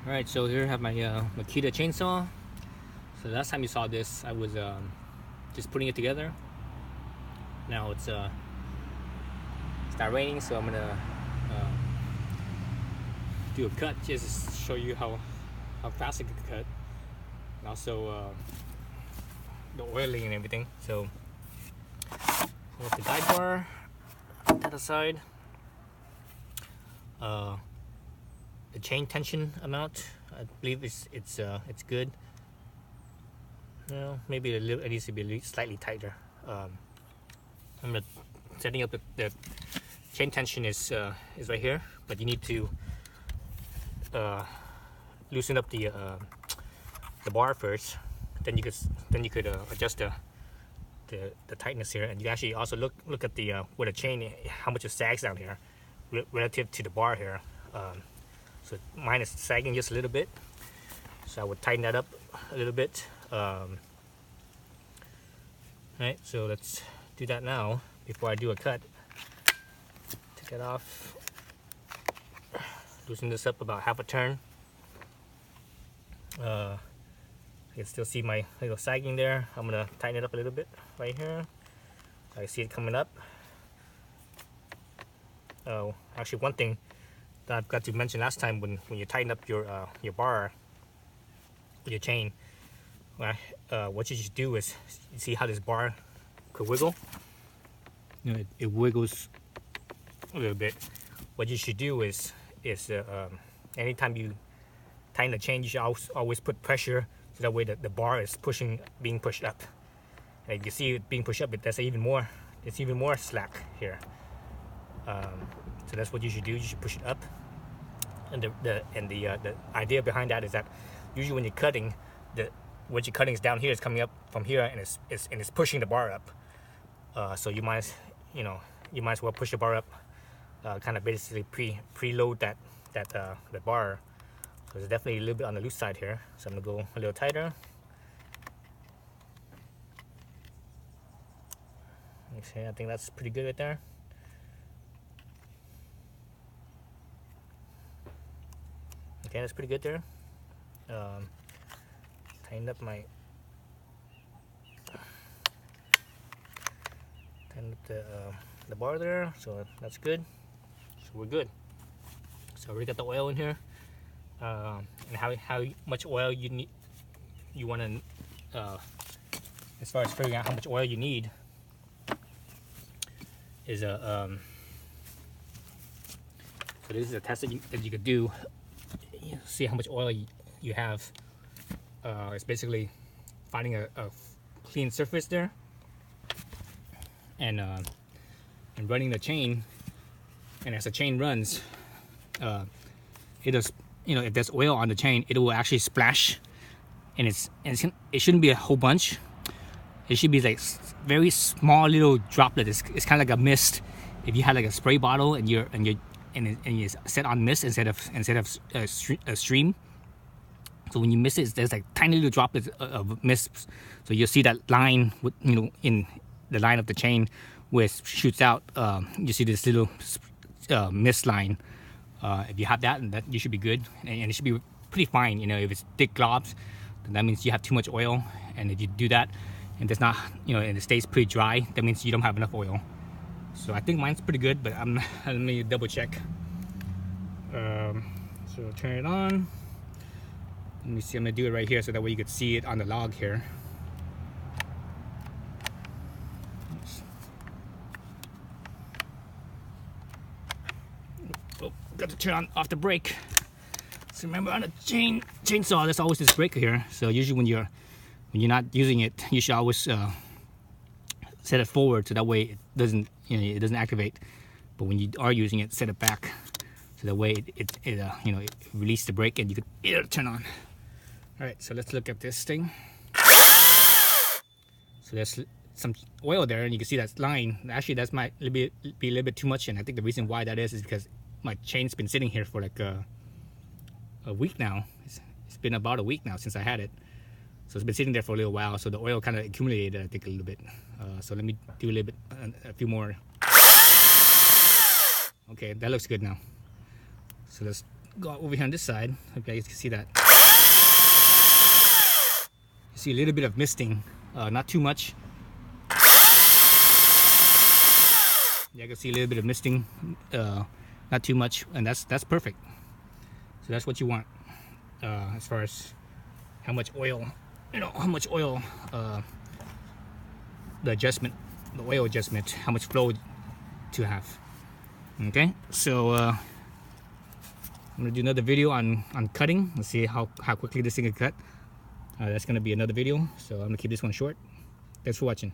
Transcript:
Alright, so here I have my Makita chainsaw. So last time you saw this, I was just putting it together. Now it's not raining, so I'm gonna do a cut just to show you how fast I can cut, and also the oiling and everything. So with the guide bar, put that aside. The chain tension amount, I believe it's good. You know, maybe it needs to be slightly tighter. I'm setting up the chain tension is right here, but you need to loosen up the bar first. Then you could adjust the tightness here, and you actually also look at the where the chain, how much it sags down here relative to the bar here. So mine is sagging just a little bit, so I would tighten that up a little bit. Right, so let's do that now before I do a cut. Take it off, loosen this up about half a turn. You can still see my little sagging there. I'm gonna tighten it up a little bit right here. I see it coming up. Oh, actually, one thing that I forgot to mention last time, when you tighten up your bar, your chain, what you should do is, you see how this bar could wiggle? You know, it wiggles a little bit. What you should do is anytime you tighten the chain, you should always put pressure, so that way the bar is being pushed up. And you can see it being pushed up, but it's even more slack here. So that's what you should do. You should push it up. And the idea behind that is that usually when you're cutting, what you're cutting is down here, is coming up from here, and it's pushing the bar up. So you might as well push the bar up, kind of basically preload the bar. So it's definitely a little bit on the loose side here. So I'm gonna go a little tighter. Okay, I think that's pretty good right there. Okay, that's pretty good there. Tighten up the bar there, so that's good. So we're good. So we got the oil in here, and how much oil you want to, as far as figuring out how much oil you need, is so this is a test that you could do. See how much oil you have. It's basically finding a clean surface there, and running the chain. And as the chain runs, it does, if there's oil on the chain, it will actually splash. And it shouldn't be a whole bunch. It should be like very small little droplet. It's kind of like a mist. If you had like a spray bottle and you set on mist instead of a stream. So when you miss it, there's like tiny little droplets of mist. So you'll see that line with, in the line of the chain where it shoots out. You see this little mist line. If you have that, you should be good, and it should be pretty fine. If it's thick globs, then that means you have too much oil. And if you do that, and there's not, and it stays pretty dry, that means you don't have enough oil. So I think mine's pretty good, but let me double check. So turn it on. Let me see, I'm gonna do it right here so that way you could see it on the log here. Oh, got to turn off the brake. So remember, on a chainsaw, there's always this brake here. So usually when you're not using it, you should always set it forward, so that way it doesn't activate. But when you are using it, set it back, so that way it releases the brake and it'll turn on. All right, so let's look at this thing. So there's some oil there, and you can see that line. Actually, that might be a little bit too much, and I think the reason why that is because my chain's been sitting here for like a week now. It's been about a week now since I had it. So it's been sitting there for a little while, so the oil kind of accumulated, I think, a little bit. So let me do a little bit, a few more. Okay, that looks good now. So let's go over here on this side. Hope you guys can see that. You see a little bit of misting, not too much. Yeah, I can see a little bit of misting, not too much, and that's perfect. So that's what you want as far as how much oil, how much oil, the oil adjustment, how much flow to have. Okay, so I'm gonna do another video on cutting. Let's see how quickly this thing can cut. That's gonna be another video, so I'm gonna keep this one short. Thanks for watching.